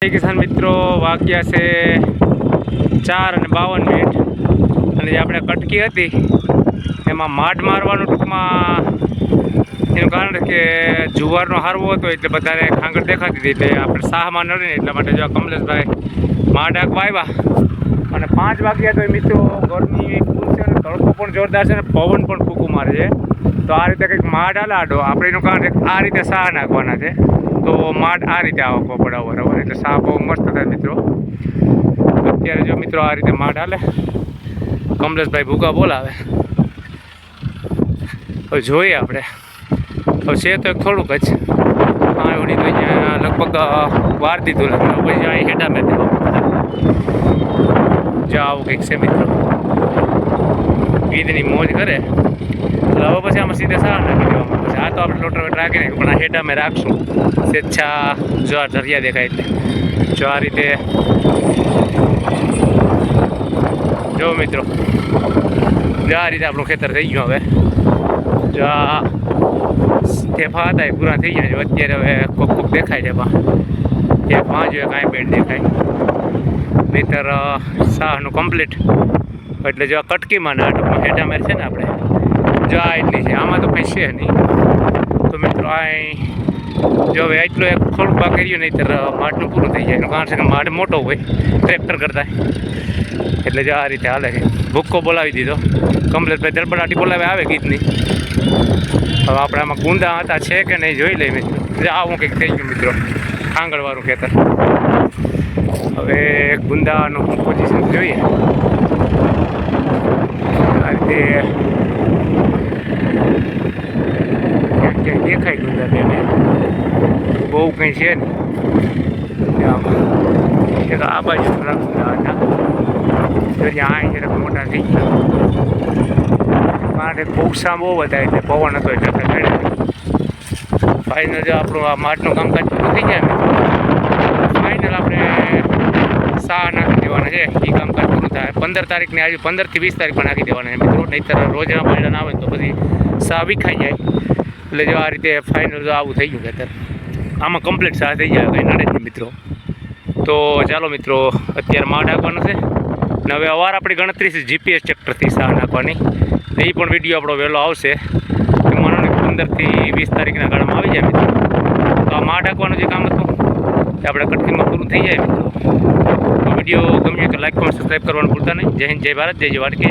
કિસાન મિત્રો વાગ્યા છે 4:52 અને જે આપણે કટકી હતી એમાં માડ મારવાનું ટૂંકમાં એનું કારણ કે જુવારનો હારવો હતો એટલે બધાને ખાંગર દેખાતી હતી એટલે આપણે સાહમાં નડીને એટલા માટે જો કમલેશભાઈ માડ આંકવા આવ્યા અને 5 વાગ્યા તો મિત્રો ગરમી ફૂલ છે અને તડકો પણ જોરદાર છે અને પવન પણ ફૂંકું મારે છે તો આ રીતે કંઈક માડ હાલે આડો આપણે એનું કારણ આ રીતે સાહ નાખવાના છે તો માડ આ રીતે આવવો પડે બરાબર એટલે સાહ બહુ મસ્ત થાય મિત્રો અત્યારે જો મિત્રો આ રીતે માડ હાલે કમલેશભાઈ ભૂકા બોલાવે હવે જોઈએ આપણે હવે છે તો થોડુંક જ આવડી તો અહીંયા લગભગ વાર દીધું પછી અહીં હેઠા મેં દેવા જો આવું કંઈક છે મિત્રો ઈદની મોજ કરે એટલે હવે પછી આમાં સીધે સારા નાખી દેવામાં પછી આ તો આપણે લોટર વેટ રાખી નાખીએ પણ આ હેઠા મેં રાખશું સ્વેચ્છા જો આ ઢરિયા દેખાય એટલે જો આ રીતે જો મિત્રો જો આ રીતે આપણું ખેતર થઈ ગયું હવે જો આ ટેફા હતા એ પૂરા થઈ ગયા છે અત્યારે હવે કોક કોક દેખાય છે એ 5 જોઈએ કાંઈ બેડ દેખાય નહીતર સાહનું કમ્પ્લીટ એટલે જો આ કટકીમાં ના ટૂંકમાં હેઠા મેર છે ને આપણે જો આ એટલી છે આમાં તો કંઈ છે નહીં તો મિત્રો આ જો હવે એટલું એક થોડુંક બાકી રહ્યું નહીંતર માઠનું પૂરું થઈ જાય એનું કારણ છે કે માઠ મોટો હોય ટ્રેક્ટર કરતાં એટલે જો આ રીતે હાલે છે ભૂક્કો બોલાવી દીધો કમ્પ્લેટભાઈ દરબડાટી બોલાવે આવે ગીતની હવે આપણે આમાં ગુંદા હતા છે કે નહીં જોઈ લઈએ મિત્રો આવું કંઈક થઈ ગયું મિત્રો આંગણવાળું ખેતર હવે ગુંદાનું પોઝિશન જોઈએ આ રીતે ક્યાંક ક્યાંક દેખાય ગુંદા તેને બહુ કંઈ છે નહીં એક આ બાજુ ગુંદા હતા આ જરાક મોટા થઈ ગયા કારણ કે પોક્ષા બહુ હતા એટલે પવન હતો એટલે ચડે ફાઇનલ જો આપણું આ માટનું કામકાજ પૂરું થઈ જાય ફાઇનલ આપણે સાહ નાખી દેવાના છે એ કામકાજ પૂરું થાય 15 તારીખને આજુ 15 થી 20 તારીખ પણ નાખી દેવાના છે મિત્રો નહીંતર રોજના પાયડા આવે તો પછી સાહ વિખાઈ જાય એટલે જો આ રીતે ફાઇનલ જો આવું થઈ ગયું ખેતર આમાં કમ્પ્લીટ સાહ થઈ જાય કંઈ નડે જ નહીં મિત્રો તો ચાલો મિત્રો અત્યારે માડ નાખવાનું છે અને હવે અવાર આપણી ગણતરી છે જીપીએસ ટ્રેક્ટરથી સાહ નાખવાની એ પણ વિડીયો આપણો વહેલો આવશે માનો ને 15 થી 20 તારીખના ગાળામાં આવી જાય મિત્રો તો આ માડ નાખવાનું જે કામ હતું એ આપણે કટકીમાં પૂરું થઈ જાય મિત્રો તો વિડીયો ગમ્યો તો લાઈક કોમેન્ટ સબસ્ક્રાઈબ કરવાનું ભૂલતા નહીં જય હિન્દ જય ભારત જય જવાન કે